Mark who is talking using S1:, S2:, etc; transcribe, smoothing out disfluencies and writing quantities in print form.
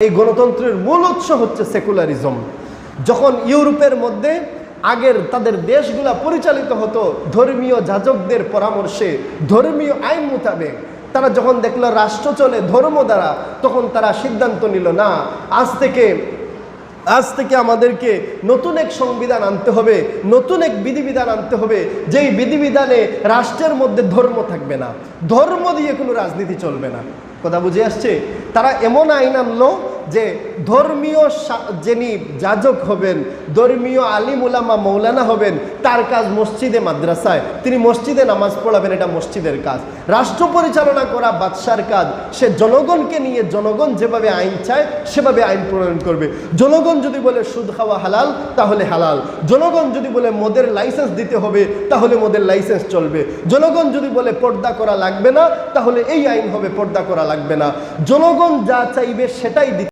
S1: এই গণতন্ত্রের মূল উৎস হচ্ছে সেকুলারিজম। যখন ইউরোপের মধ্যে আগের তাদের দেশগুলা পরিচালিত হতো ধর্মীয় যাজকদের পরামর্শে, ধর্মীয় আইন মোতাবেক, তারা যখন দেখলো রাষ্ট্র চলে ধর্ম দ্বারা, তখন তারা সিদ্ধান্ত নিল না, আজ থেকে আমাদেরকে নতুন এক সংবিধান আনতে হবে, নতুন এক বিধিবিধান আনতে হবে, যেই বিধিবিধানে রাষ্ট্রের মধ্যে ধর্ম থাকবে না, ধর্ম দিয়ে কোনো রাজনীতি চলবে না। কথা বুঝে আসছে? তারা এমন আইন আনলো যে ধর্মীয় যিনি যাজক হবেন, ধর্মীয় আলিম উলামা মৌলানা হবেন, তার কাজ মসজিদে মাদ্রাসায়, তিনি মসজিদে নামাজ পড়াবেন, এটা মসজিদের কাজ। রাষ্ট্র পরিচালনা করা বাদশার কাজ, সে জনগণকে নিয়ে জনগণ যেভাবে আইন চায় সেভাবে আইন প্রণয়ন করবে। জনগণ যদি বলে সুদ খাওয়া হালাল তাহলে হালাল, জনগণ যদি বলে মদের লাইসেন্স দিতে হবে তাহলে মদের লাইসেন্স চলবে, জনগণ যদি বলে পর্দা করা লাগবে না তাহলে এই আইন হবে, পর্দা করা লাগবে না। জনগণ যা চাইবে সেটাই দিতে